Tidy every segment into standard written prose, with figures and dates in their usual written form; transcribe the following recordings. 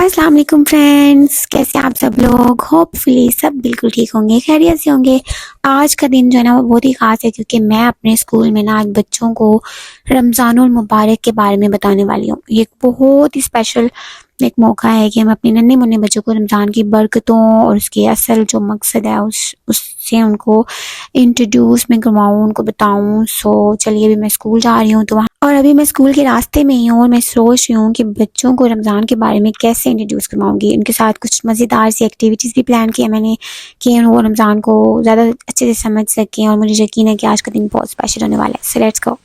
अस्सलाम वालेकुम फ्रेंड्स, कैसे आप सब लोग। होपफुली सब बिल्कुल ठीक होंगे, खैरियत से होंगे। आज का दिन जो है ना वो बहुत ही ख़ास है क्योंकि मैं अपने स्कूल में ना आज बच्चों को रमज़ानुल मुबारक के बारे में बताने वाली हूँ। ये एक बहुत ही स्पेशल एक मौका है कि हम अपने नन्हे मुन्ने बच्चों को रमज़ान की बरकतों और उसके असल जो मकसद है उससे उनको इंट्रोड्यूस मैं करवाऊँ, उनको बताऊँ। सो चलिए अभी मैं स्कूल जा रही हूँ और अभी मैं स्कूल के रास्ते में ही हूँ और मैं सोच रही हूँ कि बच्चों को रमज़ान के बारे में कैसे इंट्रोड्यूस करवाऊंगी। उनके साथ कुछ मज़ेदार सी एक्टिविटीज़ भी प्लान की है मैंने कि वो रमज़ान को ज़्यादा अच्छे से समझ सकें और मुझे यकीन है कि आज का दिन बहुत स्पेशल होने वाला है। So let's go.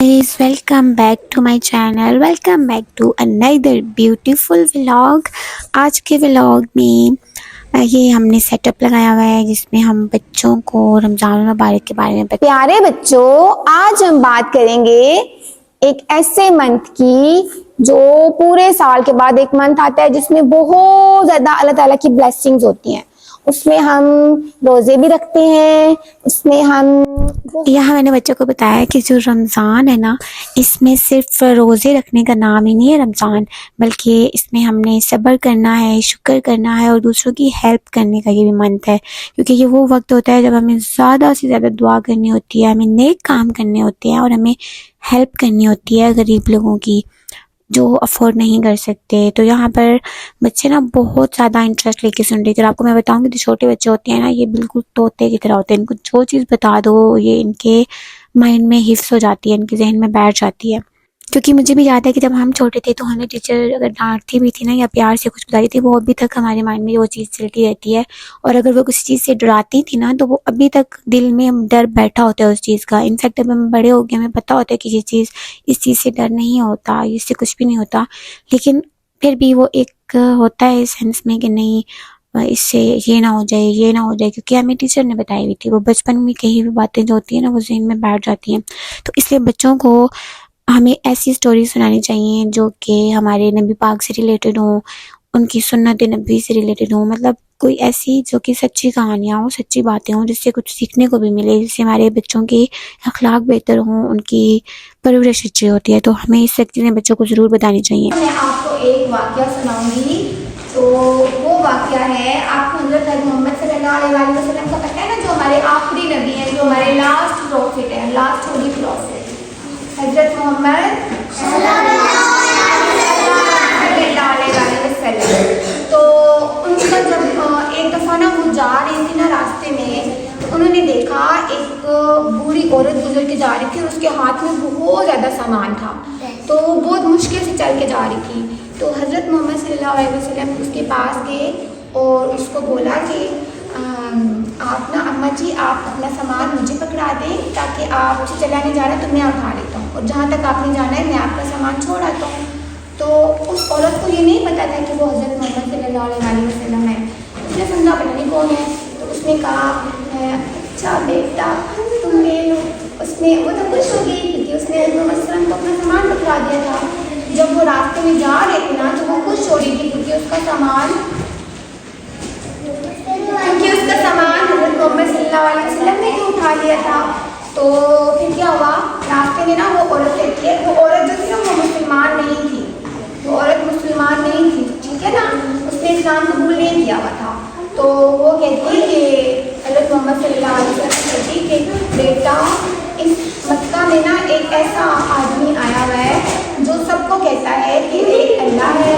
Guys, welcome back to my channel. Welcome back to another beautiful vlog. आज के व्लॉग में ये हमने सेटअप लगाया हुआ है जिसमें हम बच्चों को रमज़ान मुबारक के बारे में प्यारे बच्चों, आज हम बात करेंगे एक ऐसे मंथ की जो पूरे साल के बाद एक मंथ आता है जिसमें बहुत ज्यादा अल्लाह ताला की ब्लेसिंग्स होती हैं। उसमें हम रोजे भी रखते हैं, उसमें हम यहाँ मैंने बच्चों को बताया कि जो रमज़ान है ना, इसमें सिर्फ रोज़े रखने का नाम ही नहीं है रमज़ान, बल्कि इसमें हमने सब्र करना है, शुक्र करना है और दूसरों की हेल्प करने का ये भी मंथ है। क्योंकि ये वो वक्त होता है जब हमें ज़्यादा से ज़्यादा दुआ करनी होती है, हमें नेक काम करने होते हैं और हमें हेल्प करनी होती है गरीब लोगों की जो अफोर्ड नहीं कर सकते। तो यहाँ पर बच्चे ना बहुत ज़्यादा इंटरेस्ट लेके सुन रहे थे। और आपको मैं बताऊँगी जो छोटे बच्चे होते हैं ना, ये बिल्कुल तोते की तरह होते हैं। इनको जो चीज़ बता दो ये इनके माइंड में हिफ्स हो जाती है, इनके जहन में बैठ जाती है। क्योंकि मुझे भी याद है कि जब हम छोटे थे तो हमें टीचर अगर डांटती भी थी ना या प्यार से कुछ बताती थी, वो अभी तक हमारे माइंड में वो चीज़ चलती रहती है। और अगर वो किसी चीज़ से डराती थी ना तो वो अभी तक दिल में डर बैठा होता है उस चीज़ का। इनफैक्ट अब हम बड़े हो गए, हमें पता होता है कि ये चीज़, इस चीज़ से डर नहीं होता, इससे कुछ भी नहीं होता, लेकिन फिर भी वो एक होता है इस सेंस में कि नहीं इससे ये ना हो जाए, ये ना हो जाए, क्योंकि हमें टीचर ने बताई हुई थी। वो बचपन में कही हुई बातें जो होती है ना वो जहन में बैठ जाती हैं। तो इसलिए बच्चों को हमें ऐसी स्टोरी सुनानी चाहिए जो कि हमारे नबी पाक से रिलेटेड हो, उनकी सुन्नत नबी से रिलेटेड हो, मतलब कोई ऐसी जो कि सच्ची कहानियाँ हो, सच्ची बातें हों जिससे कुछ सीखने को भी मिले, जिससे हमारे बच्चों के अखलाक बेहतर हों, उनकी परवरिश अच्छी होती है। तो हमें इस शक्ति ने बच्चों को ज़रूर बतानी चाहिए। मैं आपको एक वाकया सुनाऊंगी। तो वो वाकया है, आपको हज़रत मोहम्मद सल्लल्लाहु अलैहि वसल्लम का पता है ना, जो हमारे आखिरी नबी हैं, जो हमारे लास्ट प्रॉफिट है, लास्ट होली प्रॉफिट हज़रत मोहम्मद सल्लल्लाहु अलैहि वसल्लम। तो उनका जब एक दफ़ा ना वो जा रही थी ना रास्ते में, तो उन्होंने देखा एक बूढ़ी औरत गुजर के जा रही थी और उसके हाथ में बहुत ज़्यादा सामान था। तो वो बहुत मुश्किल से चल के जा रही थी। तो हज़रत मोहम्मद सल्लल्लाहु अलैहि वसल्लम उसके पास गए और उसको बोला कि आप ना अम्मा जी आप अपना सामान मुझे पकड़ा दें, ताकि आपसे चला नहीं जा रहा तो मैं उठा लेता हूँ, और जहाँ तक आपने जाना है मैं आपका सामान छोड़ आता हूँ। तो उस औरत को ये नहीं पता था कि वो हज़रत मोहम्मद सल्लल्लाहु अलैहि वसल्लम है। उसने समझा पता नहीं कौन है, तो उसने कहा अच्छा बेटा तुम ले लो। उसने वो तो खुश हो गई क्योंकि उसने हज़रत मोहम्मद सल्लल्लाहु अलैहि वसल्लम को अपना सामान पकड़ा दिया था। जब वो रास्ते में जा रहे थे ना तो वो खुश हो रही थी क्योंकि उसका सामान हज़रत मोहम्मद सल्लल्लाहु अलैहि वसल्लम ने ही उठा लिया था। तो फिर क्या हुआ, रास्ते में ना वो औरत कहती है, वो औरत जो थी ना वो मुसलमान नहीं थी, वो औरत मुसलमान नहीं थी, ठीक है ना, उसने इस्लाम कबूल नहीं किया हुआ था। तो वो कहती है कि हज़रत मोहम्मद सल्लल्लाहु अलैहि वसल्लम कहती है कि बेटा इस मक्का में ना एक ऐसा आदमी आया हुआ है जो सबको कहता है कि एक अल्लाह है।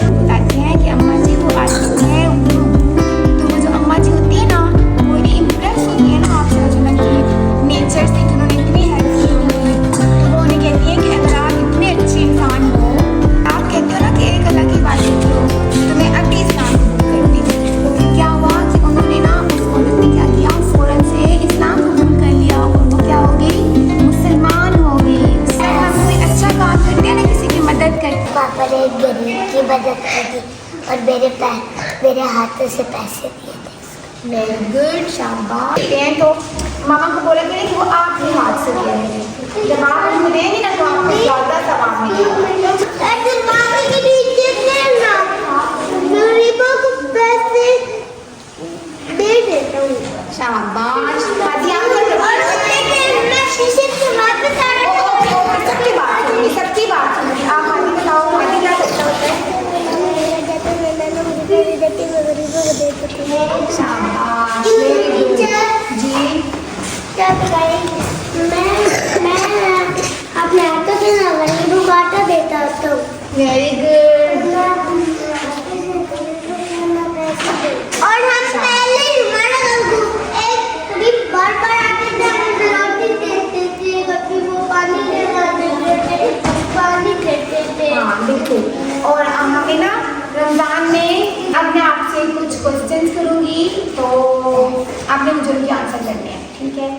बताते हैं कि अम्मा जी वो आदमी है, तो वो जो अम्मा जी होती है ना वो इम्प्रेस होती है ना आपसे अचानक की नेचर से, जिन्होंने इतनी हेल्प की होगी। तो वो उन्हें कहती है कि अगर आप इतने अच्छे इंसान हो, आप कहते हो ना कि एक अल्लाह की इबादत करो, तो मैं अभी इस्लाम कबूल करती हूँ। तो फिर क्या हुआ कि उन्होंने ना उस औरत ने क्या किया, फ़ौरन से इस्लाम कबूल कर लिया और वो क्या हो गई, मुसलमान हो गई। हम कोई अच्छा काम करते हैं ना, किसी की मदद करते, पापा ने एक गरीब की मदद की थी और मेरे हाथों से पैसे दिए थे। वेरी गुड, शाबाश। तो मामा को बोला कि वो आपके हाथ से दिया है, जब आप उसको देंगे ना तो आपको ज़्यादा सवाब मिलेगा। शाबाश। हादी आप कर रहे हो। सबकी बात सुनिए। आप हादी बताओ, हादी क्या करता होता है? शाबाश, वेरी गुड जी। क्या बताएं? मैं अपने हाथों से ना वही रुकाता देता हूँ। Very good. और हम पहले हमारा एक कभी बार आते थे, रोटी देते थे, कभी वो पानी देते थे। हाँ बिल्कुल। और हमें ना रमजान में अब मैं आपसे कुछ क्वेश्चंस करूंगी, तो आपने मुझे उनके आंसर करने हैं, ठीक है?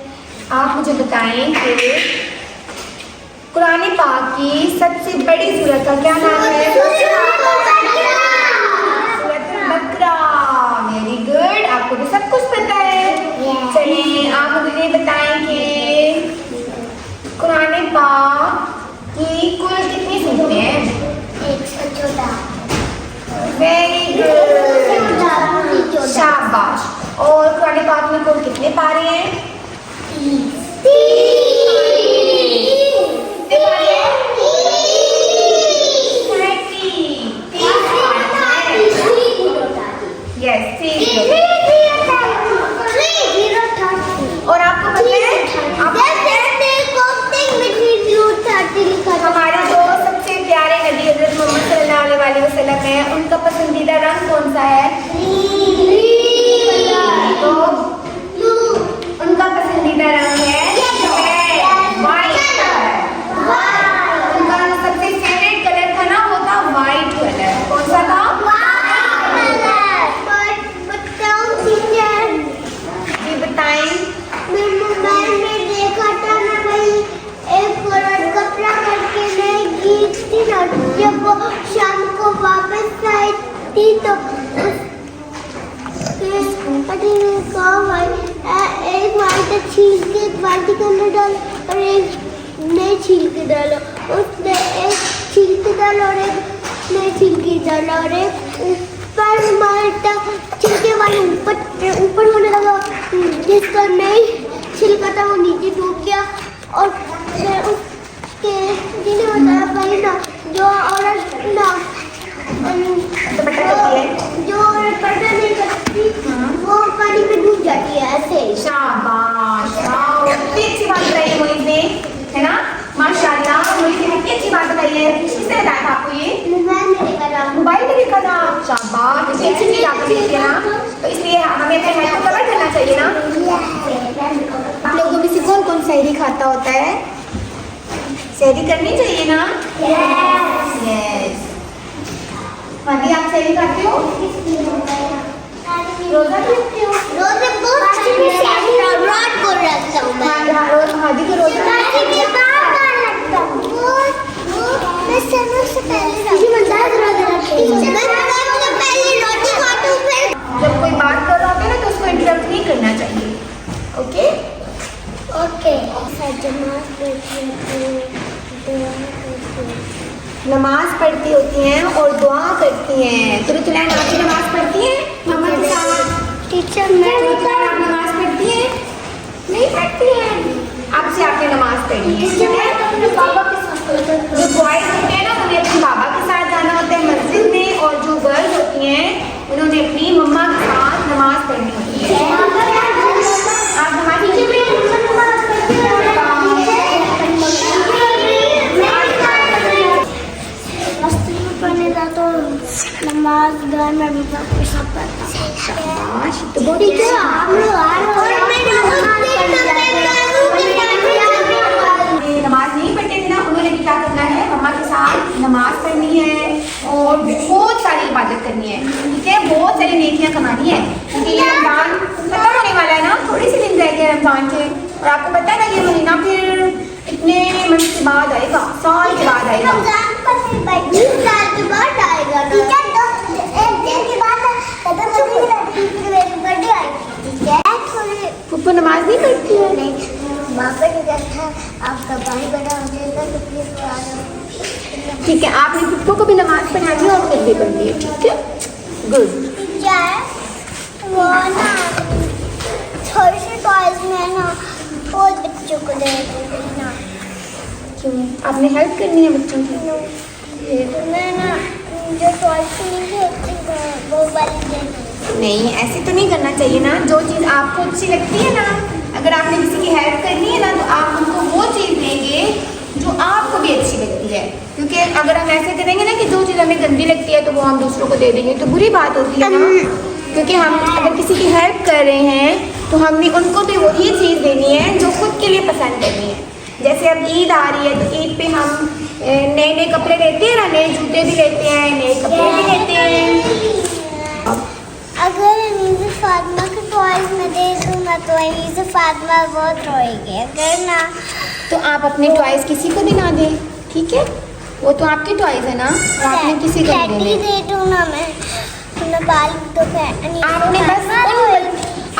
आप मुझे बताएं कि कुरान पाक की सबसे बड़ी सूरत का क्या नाम है? सूरत बकरा। वेरी गुड, आपको तो सब कुछ पता है। चलिए आप मुझे बताएं कि कुरान पाक की कुल कितनी सूरतें हैं? 114। वेरी गुड, शाबाश। और कुरान पाक में कुल कितने पारे हैं? 30। और आपको पता है हमारे जो सबसे प्यारे नबी हज़रत मोहम्मद सल्लल्लाहु अलैहि वसल्लम है, उनका पसंदीदा रंग कौन सा है? तो उनका पसंदीदा रंग है वाइट कलर। उनका सबसे फेवरेट कलर था ना, वो था वाइट कलर। कौन सा था? जी बताएं। मैं मोबाइल में देखा था ना भाई, एक औरत कपड़ा करके नहीं गई थी ना, जब वो शाम को वापस आई थी तो कहा भाई एक बाल्टी छील के एक बाल्टी के अंदर डालो और एक नहीं छील के डालो। उसने एक छील के डालो और एक नहीं छील के डालो और एक ऊपर मारता छिलके वाले ऊपर होने लगा, जिसका नहीं छिलका था वो नीचे डूब गया। और फिर उसके जिन्हें बताया भाई ना, जो औरत ना जो औरत पर्दा नहीं करती वो पानी में डूब जाती है ऐसे। शाबाश, कितनी अच्छी बात बताई मोहित ने, है ना? माशाल्लाह, मोहित ने कितनी अच्छी बात बताई है। किसने बताया था आपको ये? मोबाइल में देखा था। मोबाइल में देखा था। शाबाश, इतनी अच्छी चीज आपने देखी है ना, तो इसलिए हमें अपने हेल्थ को कवर करना चाहिए ना। आप लोगों में से कौन कौन सहरी खाता होता है? सहरी करनी चाहिए ना? यस। हादी आप सहरी खाते हो? रोजा रखते हो? रोजे बहुत रात को रखता हूँ मैं। हादी को रोजा मैं समय से पहले रोटी खाती हूँ। फिर जब कोई बात कर रहा होता है ना, तो उसको इंटरप्ट नहीं करना चाहिए। Okay okay. नमाज पढ़ती होती हैं और दुआ करती हैं। तो तुलैन आप नमाज पढ़ती हैं मम्मा के साथ? टीचर मैं आप नमाज पढ़ती हैं? नहीं पढ़ती हैं। आपसे आपने नमाज पढ़ी है, ठीक है? पापा के साथ जो बॉयज होते हैं ना, उन्हें अपने बाबा के साथ जाना होता है मस्जिद में, और जो गर्ल्स होती हैं उन्होंने अपनी मम्मा के साथ नमाज पढ़नी होती है। आप हमारी पढ़ने का तो नमाज घर में भी सबके साथ पढ़ता हूँ। तो बहुत नमाज नहीं पढ़ते थे ना, उन्होंने भी क्या करना है? मम्मा के साथ नमाज पढ़नी है और बहुत सारी इबादत करनी है, ठीक है? बहुत सारी नेकियां कमानी है, क्योंकि ये रमजान खत्म होने वाला है ना, थोड़े से दिन रह गए रमजान के। और आपको पता है ना, ये महीना फिर इतने मंथ के बाद आएगा, साल के बाद आएगा। रमजान पर फिर 20 साल के बाद आएगा। ठीक है, तो एक दिन के बाद खत्म होने वाला है, फिर मेरी बर्थडे आएगी। ठीक है, थोड़ी पुप्पू नमाज नहीं पढ़ती है? नहीं, बाबा ने कहा आपका भाई बड़ा हो जाएगा तो प्लीज आ जाओ। ठीक है, आपने पुप्पू को भी नमाज पढ़ानी है और खुद भी पढ़नी है, ठीक है? गुड। टीचर वो ना थोड़े से टॉयज में ना और बच्चों को दे देना। क्यों? आपने हेल्प करनी है बच्चों की? मैं ना जो टॉयज नहीं होती वो वाली दे दूँ। नहीं, ऐसे तो नहीं करना चाहिए ना। जो चीज़ आपको अच्छी लगती है ना, अगर आपने किसी की हेल्प करनी है ना, तो आप उनको वो चीज़ देंगे जो आपको भी अच्छी लगती है। क्योंकि अगर हम ऐसे करेंगे ना कि जो चीज़ हमें गंदी लगती है तो वो हम दूसरों को दे देंगे, तो बुरी बात होती है ना। क्योंकि हम अगर किसी की हेल्प कर रहे हैं तो हमने उनको भी वही चीज़ देनी है जो खुद के लिए पसंद करनी है। जैसे अब ईद आ रही है तो ईद पे हम नए नए कपड़े लेते हैं ना, नए जूते भी लेते हैं, नए कपड़े भी लेते हैं। अगर अनीस फातिमा के टॉयज में दे दूँ ना तो अनीस फातिमा बहुत रोएगी। अगर ना तो आप अपने टॉयज किसी को भी ना दें, ठीक है? वो तो आपके टॉयज है ना, तो आपने किसी को नहीं कैटी देने। दे दूँ ना मैं बाल तो आपने बस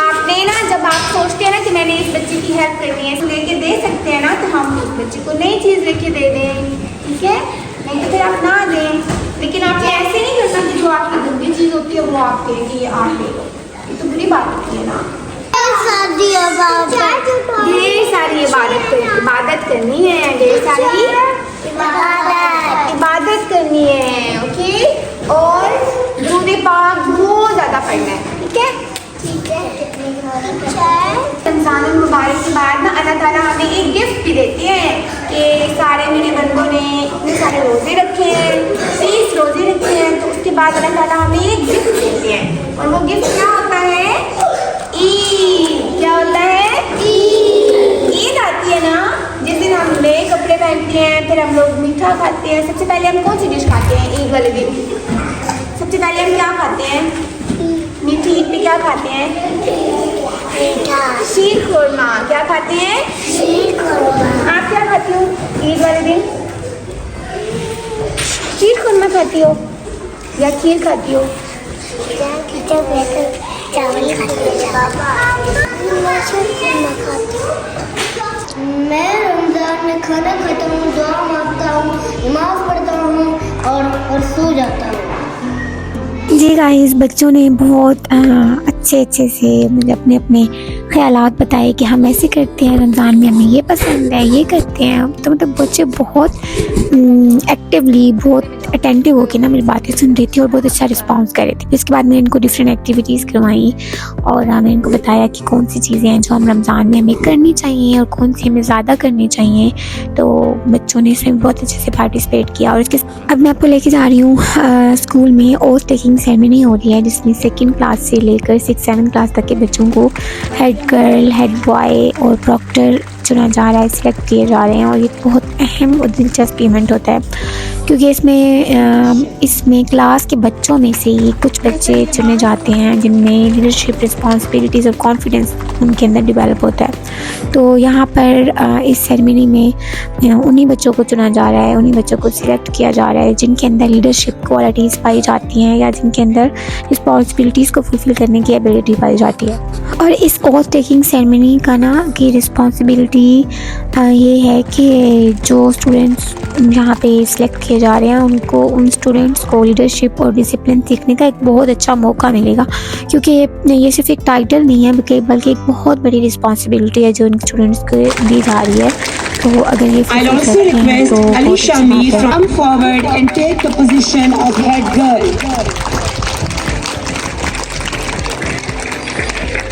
आपने ना, जब आप सोचते हैं ना कि मैंने इस बच्चे की हेल्प करनी है तो लेके दे सकते हैं ना, तो हम उस बच्चे को नई चीज़ लेके दे दें, ठीक है? नहीं तो फिर आप ना दें। लेकिन आपने ऐसे नहीं करना कि जो आपकी गंदी चीज़ होती है वो आप कहें कि ये आप ले लो, ये तो बुरी बात होती है ना। ढेर सारी इबादत करनी है, ढेर सारी इबादत करनी है, ओके? और दुरूद पाक बहुत ज़्यादा पढ़ना है, ठीक है? रमज़ान मुबारक के बाद ना अल्लाह ताला हमें एक गिफ्ट भी देते हैं कि सारे मेरे बंदों ने इतने सारे रोज़े रखे हैं, 30 रोज़े रखे हैं, तो उसके बाद अल्लाह ताला हमें एक गिफ्ट देते हैं। और वो गिफ्ट क्या होता है? ईद। क्या होता है? ईद आती है ना, जिस दिन हम नए कपड़े पहनते हैं, फिर हम लोग मीठा खाते हैं। सबसे पहले हम कौन सी डिश खाते हैं ईद वाले दिन? सबसे पहले हम क्या खाते हैं? मीठी ईद पे क्या खाते हैं? शीर खुरमा। क्या खाते हैं? आप क्या खाती हो ईद वाले दिन? शीर खुरमा खाती हो या खीर खाती हो? चावल मैं रमजान में खाना खाता हूँ, दुआ मांगता हूँ, नमाज पढ़ता हूँ और सो जाता हूँ। जी गाइस, बच्चों ने बहुत अच्छे से मुझे अपने अपने ख्यालात बताए कि हम ऐसे करते हैं रमज़ान में, हमें ये पसंद है, ये करते हैं। तो मतलब बच्चे बहुत एक्टिवली, बहुत अटेंटिव होकर ना मेरी बातें सुन रही थी और बहुत अच्छा रिस्पांस कर रही थी। इसके बाद मैंने इनको डिफरेंट एक्टिविटीज़ करवाई और मैंने इनको बताया कि कौन सी चीज़ें हैं जो हम रमज़ान में हमें करनी चाहिए और कौन सी हमें ज़्यादा करनी चाहिए। तो बच्चों ने इसमें बहुत अच्छे से पार्टिसिपेट किया। और इसके अब मैं आपको लेके जा रही हूँ स्कूल में ओथ टेकिंग सेरेमनी हो रही है, जिसमें 2nd क्लास से लेकर 6-7 क्लास तक के बच्चों को हेड गर्ल, हेड बॉय और प्रॉक्टर चुना जा रहा है, सिलेक्ट किए जा रहे हैं। और ये बहुत अहम और दिलचस्प इवेंट होता है क्योंकि इसमें क्लास के बच्चों में से ही कुछ बच्चे चुने जाते हैं जिनमें लीडरशिप, रिस्पॉन्सिबिलिटीज़ और कॉन्फिडेंस उनके अंदर डेवलप होता है। तो यहाँ पर इस सेरेमनी में उन्हीं बच्चों को चुना जा रहा है, उन्हीं बच्चों को सिलेक्ट किया जा रहा है जिनके अंदर लीडरशिप क्वालिटीज़ पाई जाती हैं या जिनके अंदर रिस्पॉन्सिबिलिटीज़ को फुलफ़िल करने की एबिलिटी पाई जाती है। और इस ओथ टेकिंग सेरेमनी का ना की रिस्पॉन्सिबिलिटी ये है कि जो स्टूडेंट्स यहाँ पे सिलेक्ट किए जा रहे हैं उनको, उन स्टूडेंट्स को लीडरशिप और डिसिप्लिन सीखने का एक बहुत अच्छा मौका मिलेगा, क्योंकि ये सिर्फ एक टाइटल नहीं है बल्कि एक बहुत बड़ी रिस्पॉन्सिबिलिटी है जो इन स्टूडेंट्स को दी जा रही है। तो अगर ये I'll also request Alisha Mir to come forward and take the position of head girl.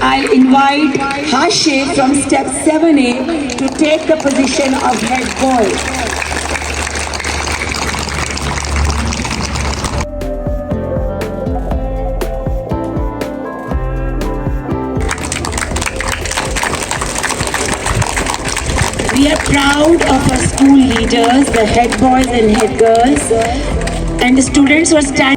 I'll invite Hashif from step 7A to take the position of head boy. We are proud of our school leaders, the head boys and head girls, and the students who are standing.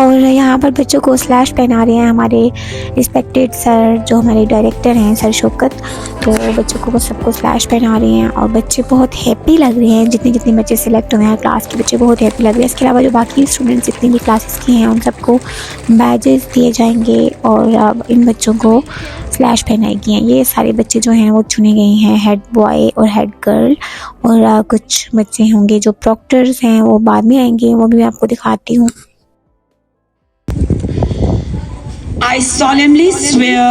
और यहाँ पर बच्चों को slash पहना रहे हैं हमारे respected sir, जो हमारे डायरेक्टर हैं सर शौकत। तो बच्चों को सबको स्लैश पहना रहे हैं और बच्चे बहुत हैप्पी लग रहे हैं। जितने जितने बच्चे सिलेक्ट हुए हैं क्लास के बच्चे बहुत हैप्पी लग रहे हैं। इसके अलावा जो बाकी स्टूडेंट्स जितनी भी क्लासेस के हैं उन सबको बैजेस दिए जाएंगे और अब इन बच्चों को स्लैश पहनाएगी हैं। ये सारे बच्चे जो हैं वो चुने गए हैं, हेड बॉय और हेड गर्ल। और कुछ बच्चे होंगे जो प्रॉक्टर्स हैं, वो बाद में आएंगे, वो भी मैं आपको दिखाती हूँ। I solemnly swear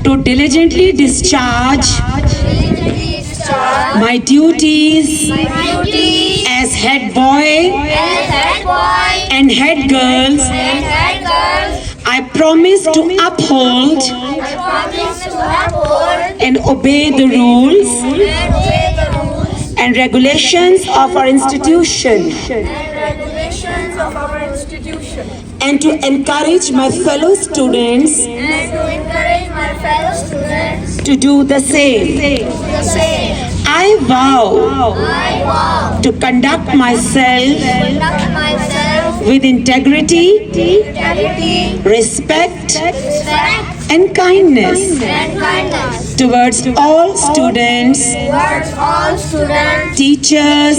to diligently discharge my duties as head boy and head girls. I promise to uphold and obey the rules and regulations of our institution, and to encourage my fellow students to do the same. I vow to conduct myself with integrity, respect, and kindness towards all students, teachers,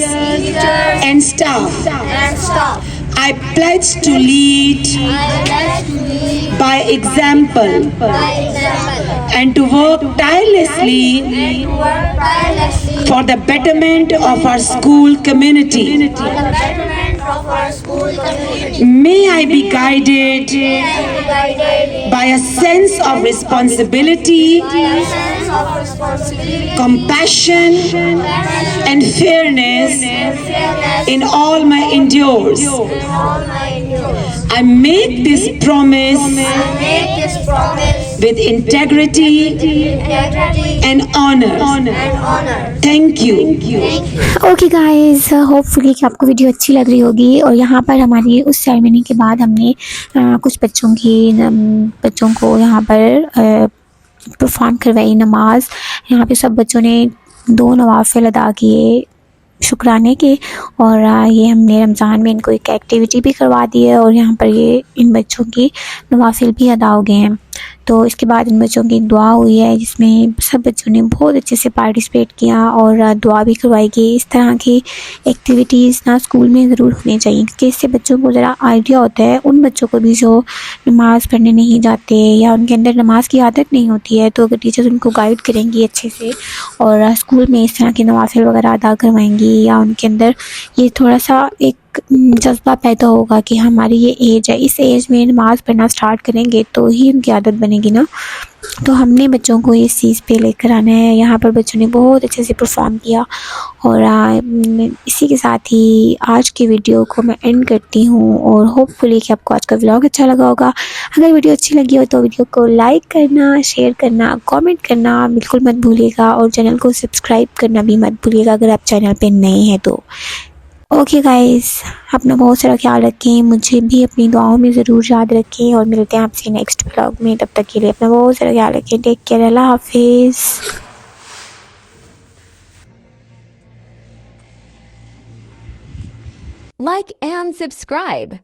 and staff. I pledge to lead by example and to work tirelessly for the betterment of our school community. May I be guided by a sense of responsibility, compassion, and fairness in all my endeavors. I make this promise with integrity and honor. Thank you. Okay guys, hopefully कि आपको video अच्छी लग रही होगी। और यहाँ पर हमारी उस सेरेमनी के बाद हमने कुछ बच्चों को यहाँ पर परफॉर्म करवाई नमाज। यहाँ पे सब बच्चों ने 2 नवाफिल अदा किए शुक्राने के। और ये हमने रमज़ान में इनको एक एक्टिविटी भी करवा दी है और यहाँ पर ये इन बच्चों की नवाफिल भी अदा हो गए हैं। तो इसके बाद इन बच्चों की दुआ हुई है जिसमें सब बच्चों ने बहुत अच्छे से पार्टिसिपेट किया और दुआ भी करवाई गई। इस तरह की एक्टिविटीज़ ना स्कूल में ज़रूर होनी चाहिए क्योंकि इससे बच्चों को ज़रा आइडिया होता है। उन बच्चों को भी जो नमाज़ पढ़ने नहीं जाते या उनके अंदर नमाज की आदत नहीं होती है, तो अगर टीचर्स उनको गाइड करेंगी अच्छे से और स्कूल में इस तरह की नवाफिल वगैरह अदा करवाएंगी या उनके अंदर ये थोड़ा सा एक जज्बा पैदा होगा कि हमारी ये एज है, इस एज में नमाज़ पढ़ना स्टार्ट करेंगे तो ही उनकी आदत बनेगी ना। तो हमने बच्चों को इस चीज़ पे लेकर आना है। यहाँ पर बच्चों ने बहुत अच्छे से परफॉर्म किया और इसी के साथ ही आज की वीडियो को मैं एंड करती हूँ और होपफुली कि आपको आज का व्लॉग अच्छा लगा होगा। अगर वीडियो अच्छी लगी हो तो वीडियो को लाइक करना, शेयर करना, कमेंट करना बिल्कुल मत भूलिएगा और चैनल को सब्सक्राइब करना भी मत भूलिएगा अगर आप चैनल पे नए हैं तो। ओके गाइस, अपना बहुत सारा ख्याल रखें, मुझे भी अपनी दुआओं में ज़रूर याद रखें और मिलते हैं आपसे नेक्स्ट व्लॉग में। तब तक के लिए अपना बहुत सारा ख्याल रखें। टेक केयर, अल्लाह हाफिज़। Like and subscribe.